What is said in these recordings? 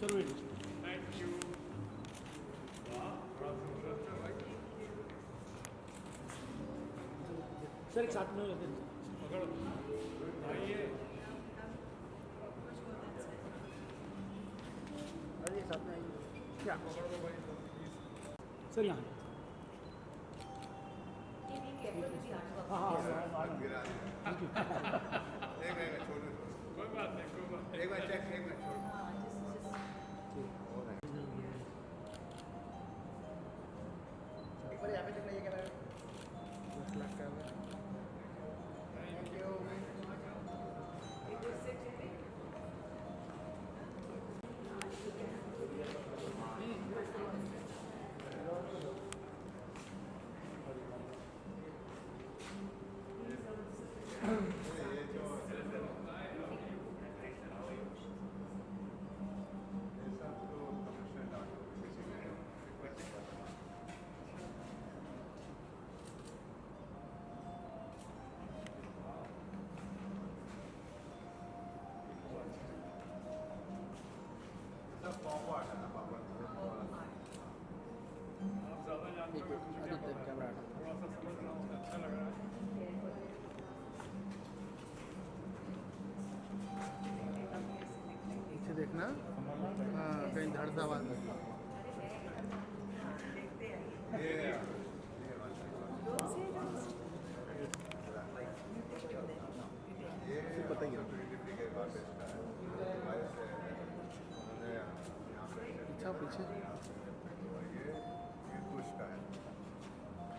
Survey thank you. वाह, बड़ा खूबसूरत है भाई। सर एक साथ में लेते हैं। पकड़ो आइए। अरे साथ में आइए क्या पकड़ लो भाई प्लीज। सर यहाँ हाँ हाँ थैंक यू एक मिनट छोड़ दो। कोई बात नहीं, कोई बात नहीं। एक बार चेक, एक मिनट छोड़ दो। एक बार यहाँ पे चेक नहीं कैमरा। 10 लाख का है थैंक यू। ये जो ये सब तो कमिश्नर डॉक्टर किसी ने रिक्वेस्ट किया था। सब फॉरवर्ड है ना फॉरवर्ड। आप ज़्यादा जानते हो, मुझे क्या पता है। थोड़ा सा समझ रहा हूँ, अच्छा लग रहा है। पीछे देखना हाँ कहीं धड़ सा आवाज ये ये बताइए। डिप्टी के आर्टिस्ट है। हमारे से उन्होंने यहाँ पे पीछा पीछे और ये कुश का है।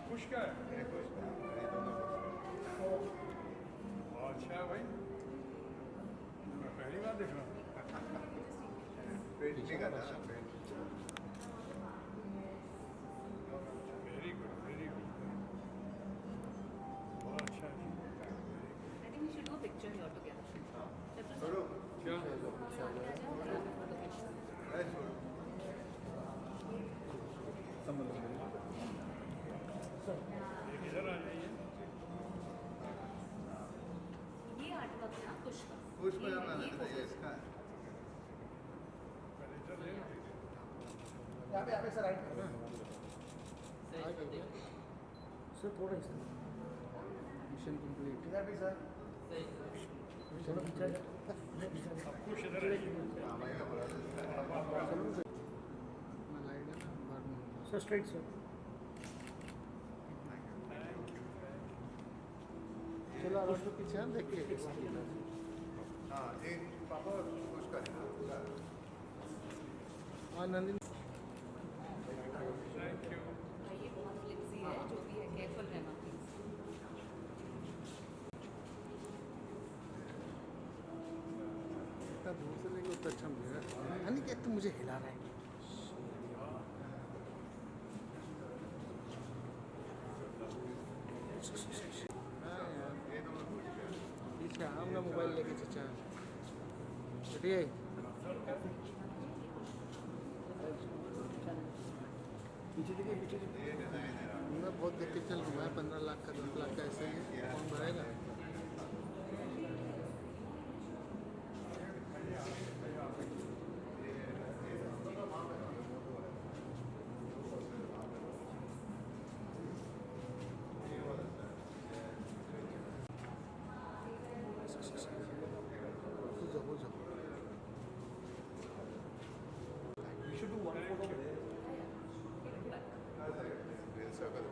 खुश क्या है? ये कुश का है। ये दोनों कुश का बहुत अच्छा है भाई, मैं पहली बार देख रहा हूँ। है। पेंट नहीं करता ना paint. Very good, very good. बहुत अच्छा है। I think we should do a picture here together. छोड़ो। क्या? अरे छोड़ो। एक इधर आ जाइए। ये आर्टवर्क है ना कुश का। कुश को ये- जाना ये लगता है ये इसका है। पहले इधर ले लो। यहाँ पे सर राइट में। सर थोड़ा इस मिशन कंप्लीट इधर भी सर। थोड़ा पीछे अब खुश इधर आइए। हाँ भाई का बोला था। लाइट है ना बाद में सर स्ट्रेट सर चलो और उसको पीछे हम देखिए हाँ एक पापा कुश का है ना पूरा। और नंदिनी थैंक यू। ये बहुत फ्लिक्सी है, जो भी है केयरफुल रहना प्लीज। इतना दूर से लेके उतना अच्छा मिलेगा यानी कि तुम मुझे हिला रहा है हाँ यार ये दोनों कुश का है। पीछे हम ना मोबाइल लेके चचा बैठिए पीछे देखिए पीछे देखिए ये डिजाइन है। मैं बहुत देख के चल रहा है 15 लाख का 10 लाख का ऐसे ही है कौन भरेगा हो जाओ We should do one photo with it. Circle.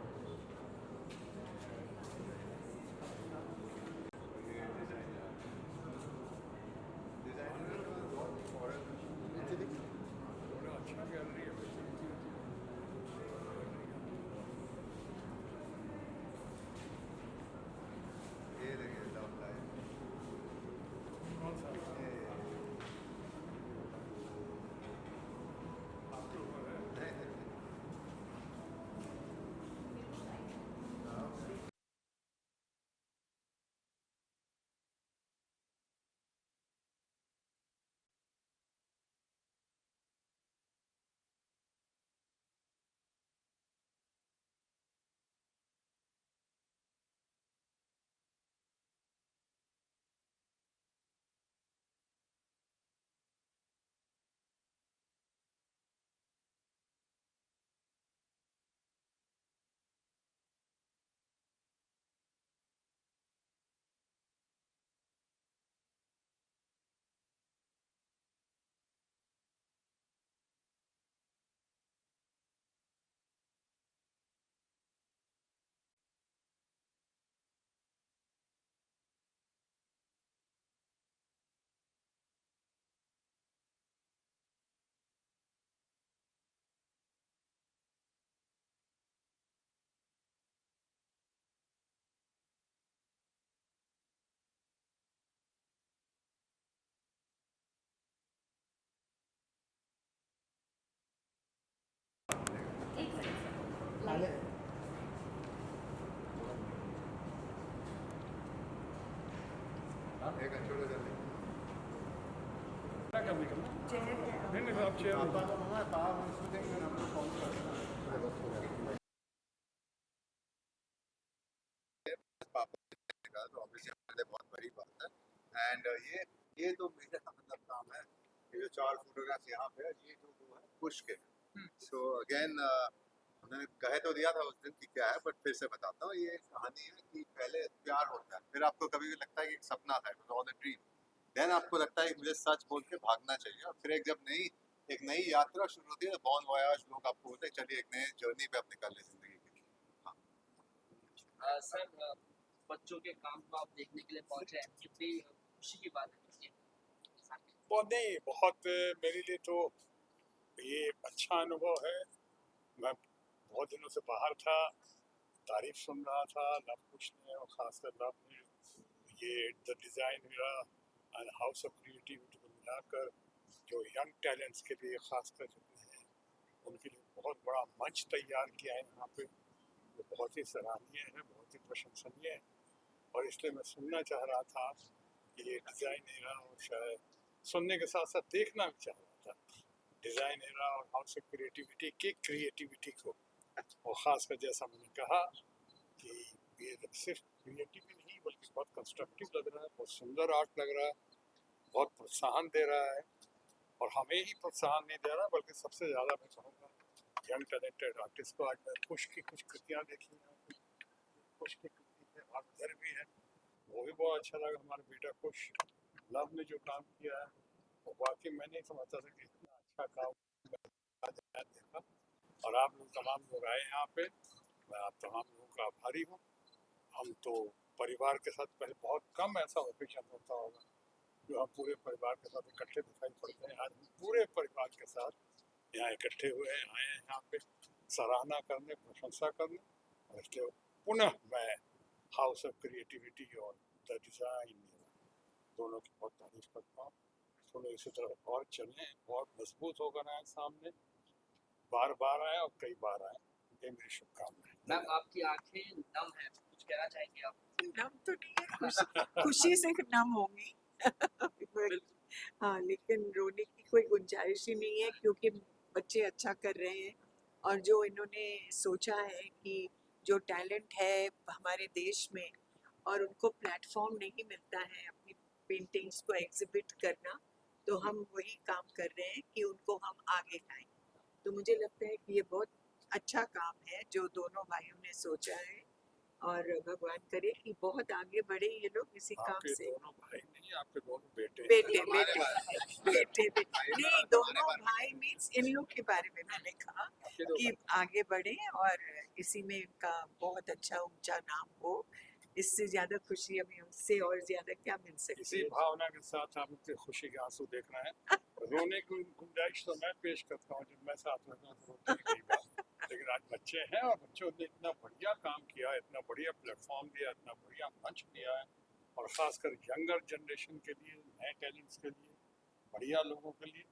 Designer बहुत फॉरेन नीचे देख बड़ा अच्छा गैलरी है वैसे। ये देखिए डाउन लाइन एक छोड़ो जल्दी क्या करने का नहीं नहीं आप चेयर पापा को मम्मा पापा मुझसे देंगे ना आपको फोन करना पापा का तो ऑब्वियसली हमारे लिए बहुत बड़ी बात है एंड ये तो मेरा मतलब काम है ये जो 4 फोटोग्राफ्स यहाँ पे है ये जो वो है पुश के सो अगेन उन्होंने कह तो दिया था उस दिन कि क्या है बट फिर से बताता हूँ ये कहानी है कि पहले प्यार होता है फिर आपको कभी भी लगता है कि एक सपना था it was all a dream देन आपको लगता है कि मुझे सच बोल के भागना चाहिए और फिर एक नई यात्रा शुरू होती है बॉन वॉयाज लोग आपको बोलते हैं चलिए एक नई जर्नी पे आप निकल लें जिंदगी के लिए सर बच्चों के काम को आप देखने के लिए पहुंचे हैं कितनी खुशी की बात है बहुत नहीं बहुत मेरे लिए तो ये अच्छा अनुभव है मैं बहुत दिनों से बाहर था तारीफ सुन रहा था लव कुछ ने और खासकर लव ने ये द डिज़ाइन मेरा एंड हाउस ऑफ क्रिएटिविटी को मिलाकर जो यंग टैलेंट्स के लिए खासकर जितने हैं उनके लिए बहुत बड़ा मंच तैयार किया है यहाँ पे जो बहुत ही सराहनीय है बहुत ही प्रशंसनीय है और इसलिए मैं सुनना चाह रहा था कि ये डिज़ाइन एरा और शायद सुनने के साथ साथ देखना भी चाह रहा था डिज़ाइन एरा और हाउस ऑफ क्रिएटिविटी की क्रिएटिविटी को और ख़ासकर जैसा मैंने कहा कि ये सिर्फ क्रिएटिव ही नहीं बल्कि बहुत कंस्ट्रक्टिव लग रहा है बहुत सुंदर आर्ट लग रहा है बहुत प्रोत्साहन दे रहा है और हमें ही प्रोत्साहन नहीं दे रहा बल्कि सबसे ज़्यादा मैं कहूँगा यंग टैलेंटेड आर्टिस्ट को आज मैं कुछ की कुछ कृतियाँ देखी हैं कुछ की कृति है और उधर भी है वो भी बहुत अच्छा लगा हमारा बेटा कुछ लव ने जो काम किया है वो वाकई मैं नहीं समझता था कि इतना अच्छा काम आज देखा और आप लोग तमाम लोग आए यहाँ पे मैं आप तमाम लोगों का आभारी हूँ हम तो परिवार के साथ पहले बहुत कम ऐसा ओकेजन होता होगा जो हम पूरे परिवार के साथ इकट्ठे दिखाई पड़ते हैं आज हम पूरे परिवार के साथ यहाँ इकट्ठे हुए हैं आए हैं यहाँ पे सराहना करने प्रशंसा करने और इसलिए पुनः मैं हाउस ऑफ क्रिएटिविटी और द डिज़ाइन दोनों की बहुत तारीफ करता हूँ दोनों इसी तरह और चलें और मजबूत होकर आए सामने बार बार आए और कई बार आए ये मेरी शुभकामनाएं मैम आपकी आंखें नम है कुछ कहना चाहेंगे आप नम तो नहीं है खुशी से नम होंगी हाँ लेकिन रोने की कोई गुंजाइश ही नहीं है क्योंकि बच्चे अच्छा कर रहे हैं और जो इन्होंने सोचा है कि जो टैलेंट है हमारे देश में और उनको प्लेटफॉर्म नहीं मिलता है अपनी पेंटिंग्स को एग्जिबिट करना तो हम वही काम कर रहे हैं कि उनको हम आगे लाएं तो मुझे लगता है कि ये बहुत अच्छा काम है जो दोनों भाइयों ने सोचा है और भगवान करे कि बहुत आगे बढ़े ये लोग इसी काम आपके से दोनों भाई नहीं आपके दोनों बेटे बेटे नहीं दोनों भाई मीन्स इन लोग के बारे में मैंने कहा कि आगे बढ़े और इसी में इनका बहुत अच्छा ऊंचा नाम हो इससे ज्यादा खुशी अभी हमसे और ज्यादा क्या मिल सकती इसी है भावना के साथ आप मुझे खुशी के आंसू देखना है रोने की गुंजाइश तो मैं पेश करता हूँ जब मैं साथ रहता हूँ तो रोती नहीं कई बार लेकिन आज बच्चे हैं और बच्चों ने इतना बढ़िया काम किया इतना बढ़िया प्लेटफॉर्म दिया इतना बढ़िया मंच दिया है और ख़ासकर यंगर जनरेशन के लिए नए टैलेंट्स के लिए बढ़िया लोगों के लिए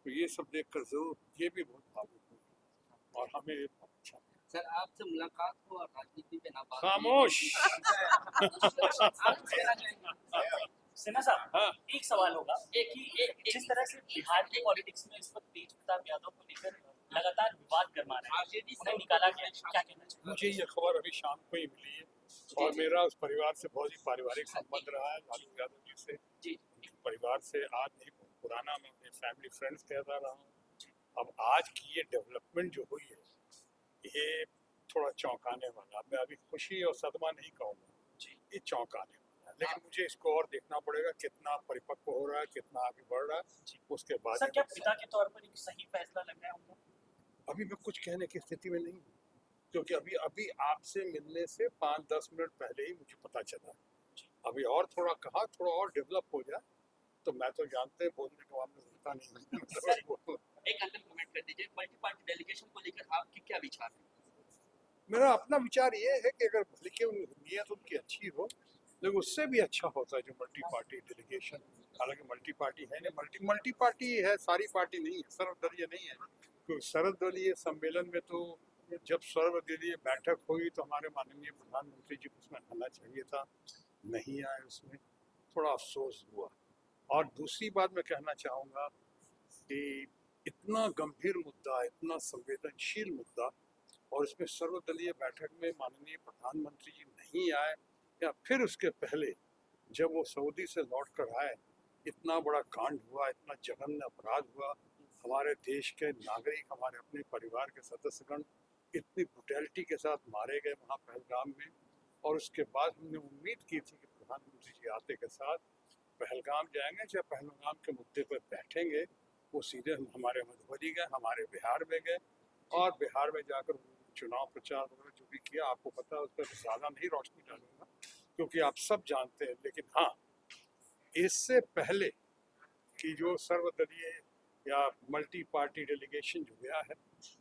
तो ये सब देख कर ज़रूर ये भी बहुत भावुक हुई और हमें ये बहुत अच्छा लगा। सर आपसे मुलाकात हो और राजनीति पे ना बात खामोश आप कहना चाहेंगे सिन्हा साहब हाँ एक सवाल होगा जिस तरह से बिहार के पॉलिटिक्स में इस वक्त तेज प्रताप यादव को लेकर लगातार विवाद गरमा रहे हैं उन्हें निकाला गया क्या कहना चाहिए मुझे ये खबर अभी शाम को ही मिली है और मेरा उस परिवार से बहुत ही पारिवारिक संबंध रहा है लालू यादव जी से जी परिवार से आज नहीं बहुत पुराना मैं अपने फैमिली फ्रेंड्स कहता रहा हूँ अब आज की ये डेवलपमेंट जो हुई है ये थोड़ा चौंकाने वाला मैं अभी खुशी और सदमा नहीं कहूँगा ये चौंकाने वाला है लेकिन मुझे इसको और देखना पड़ेगा कितना परिपक्व हो रहा है कितना आगे बढ़ रहा है उसके बाद सर क्या पिता के तौर पर एक सही फैसला लग रहा है उनको अभी मैं कुछ कहने की स्थिति में नहीं हूँ क्योंकि अभी आपसे मिलने से 5-10 मिनट पहले ही मुझे पता चला अभी और थोड़ा कहा थोड़ा और डेवलप हो जाए तो मैं तो जानते हैं बोलने का मामला होता नहीं एक अंतिम कमेंट कर दीजिए मल्टी पार्टी डेलीगेशन को लेकर आपके क्या विचार हैं मेरा अपना विचार ये है कि अगर भले की नीयत उनकी अच्छी हो लेकिन उससे भी अच्छा होता है जो मल्टी पार्टी डेलीगेशन हालांकि मल्टी पार्टी है नहीं मल्टी पार्टी है सारी पार्टी नहीं है सर्वदलीय नहीं है क्योंकि सर्वदलीय सम्मेलन में तो जब सर्वदलीय बैठक हुई तो हमारे माननीय प्रधानमंत्री जी को उसमें आना चाहिए था नहीं आए उसमें थोड़ा अफसोस हुआ। और दूसरी बात मैं कहना चाहूँगा कि इतना गंभीर मुद्दा, इतना संवेदनशील मुद्दा, और इसमें सर्वदलीय बैठक में माननीय प्रधानमंत्री जी नहीं आए, या फिर उसके पहले जब वो सऊदी से लौट कर आए, इतना बड़ा कांड हुआ, इतना जघन्य अपराध हुआ, हमारे देश के नागरिक, हमारे अपने परिवार के सदस्यगण इतनी ब्रुटैलिटी के साथ मारे गए वहाँ पहलगाम में। और उसके बाद हमने उम्मीद की थी कि प्रधानमंत्री जी आते के साथ पहलगाम जाएंगे, जब पहलगाम के मुद्दे पर बैठेंगे, वो सीधे हमारे मधुबनी गए, हमारे बिहार में गए, और बिहार में जाकर चुनाव प्रचार वगैरह जो भी किया, आपको पता है, उस पर ज़्यादा नहीं रोशनी डालूंगा क्योंकि आप सब जानते हैं। लेकिन हाँ, इससे पहले कि जो सर्वदलीय या मल्टी पार्टी डेलीगेशन जो गया है,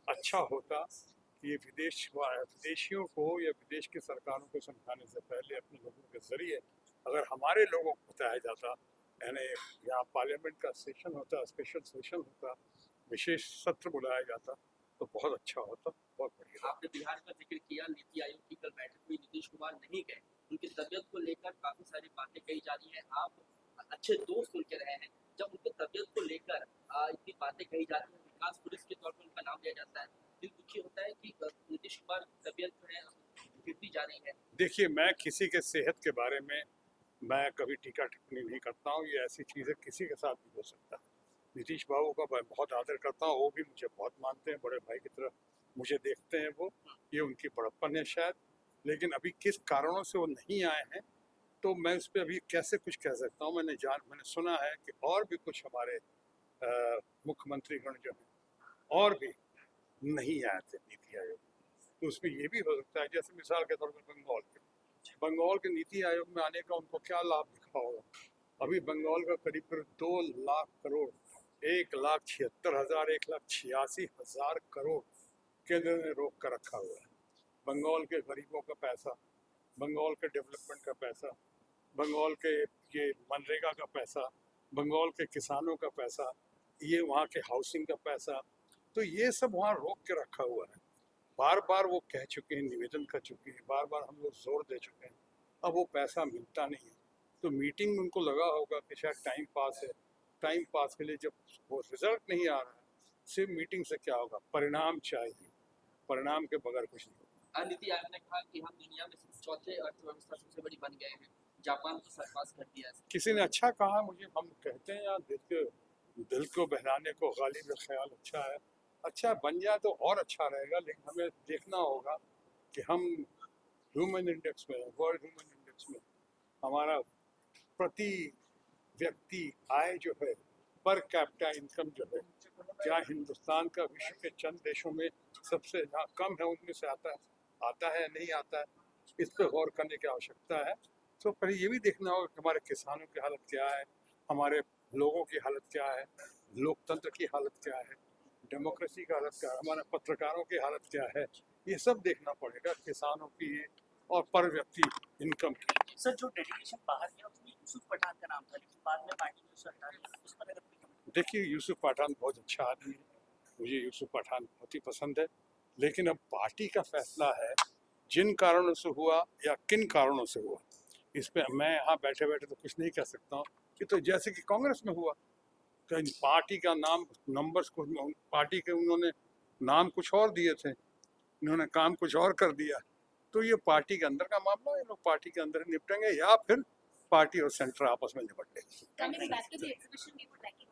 अच्छा होता कि ये विदेशियों को या विदेश की सरकारों को समझाने से पहले अपने लोगों के जरिए अगर हमारे लोगों को बताया जाता, यानी यहाँ पार्लियामेंट का सेशन होता, स्पेशल सेशन होता, विशेष सत्र बुलाया जाता, तो बहुत अच्छा होता, बहुत बढ़िया। आपने बिहार का जिक्र किया, नीति आयोग की कल बैठक हुई, नीतीश कुमार नहीं गए, उनकी तबीयत को लेकर काफी सारी बातें कही जा रही है। आप अच्छे दोस्त उनके रहे हैं, जब उनकी तबीयत को लेकर इतनी बातें कही जाती है, विकास पुलिस के तौर पर उनका नाम लिया जाता है, दिल दुखी होता है कि नीतीश कुमार की तबीयत जो है गिरती जा रही है। देखिए, मैं किसी के सेहत के बारे में मैं कभी टीका टिप्पणी नहीं करता हूँ, ये ऐसी चीज़ें किसी के साथ भी हो सकता है। नीतीश बाबू का मैं बहुत आदर करता हूँ, वो भी मुझे बहुत मानते हैं, बड़े भाई की तरह मुझे देखते हैं वो, ये उनकी बड़प्पन है शायद। लेकिन अभी किस कारणों से वो नहीं आए हैं, तो मैं उस पर अभी कैसे कुछ कह सकता हूँ। मैंने सुना है कि और भी कुछ हमारे मुख्यमंत्रीगण जो हैं और भी नहीं आए थे नीति आयोग, तो उसमें ये भी हो सकता है, जैसे मिसाल के तौर पर बंगाल के नीति आयोग में आने का उनको क्या लाभ दिखा होगा। अभी बंगाल का करीब 2 लाख करोड़, 1,76,000, 1,86,000 करोड़ केंद्र ने रोक कर रखा हुआ है। बंगाल के गरीबों का पैसा, बंगाल के डेवलपमेंट का पैसा, बंगाल के ये मनरेगा का पैसा, बंगाल के किसानों का पैसा, ये वहाँ के हाउसिंग का पैसा, तो ये सब वहाँ रोक के रखा हुआ है। बार बार वो कह चुके हैं, निवेदन कर चुके हैं, बार बार हम लोग जोर दे चुके हैं, अब वो पैसा मिलता नहीं है। तो मीटिंग में उनको लगा होगा कि शायद टाइम पास है, टाइम पास के लिए जब वो रिजल्ट नहीं आ रहा है, सिर्फ मीटिंग से क्या होगा, परिणाम चाहिए, परिणाम के बगैर कुछ नहीं होगा। नीति आयोग ने कहा कि हम दुनिया में सिर्फ चौथे अर्थव्यवस्था सबसे बड़ी बन गए हैं, जापान को सरपास कर दिया है। किसी ने अच्छा कहा मुझे, हम कहते हैं यार दिल को बहलाने को गालिब ख्याल अच्छा है, अच्छा बन जाए तो और अच्छा रहेगा। लेकिन हमें देखना होगा कि हम ह्यूमन इंडेक्स में, वर्ल्ड ह्यूमन इंडेक्स में हमारा प्रति व्यक्ति आय जो है, पर कैपिटा इनकम जो है, क्या हिंदुस्तान का विश्व के चंद देशों में सबसे कम है, उनमें से आता है नहीं आता है, इस पर गौर करने की आवश्यकता है। तो पहले ये भी देखना होगा कि हमारे किसानों की हालत क्या है, हमारे लोगों की हालत क्या है, लोकतंत्र की हालत क्या है, डेमोक्रेसी की हालत क्या है, हमारे पत्रकारों की हालत क्या है, ये सब देखना पड़ेगा, किसानों की और पर व्यक्ति इनकम की। सर, जो डेडिकेशन बाहर गया उसमें यूसुफ पठान का नाम था, लेकिन बाद में पार्टी ने उसे हटा दिया, उस पर अगर कोई कमेंट। देखिए, यूसुफ पठान बहुत अच्छा आदमी है, मुझे यूसुफ पठान बहुत ही पसंद है, लेकिन अब पार्टी का फैसला है, जिन कारणों से हुआ या किन कारणों से हुआ, इस पर मैं यहाँ बैठे बैठे तो कुछ नहीं कह सकता हूँ। कि तो जैसे कि कांग्रेस में हुआ, कहीं पार्टी का नाम, नंबर्स को, पार्टी के उन्होंने नाम कुछ और दिए थे, इन्होंने काम कुछ और कर दिया, तो ये पार्टी के अंदर का मामला है, लोग पार्टी के अंदर निपटेंगे या फिर पार्टी और सेंटर आपस में निपट लेंगे। Coming back to the exhibition, we would like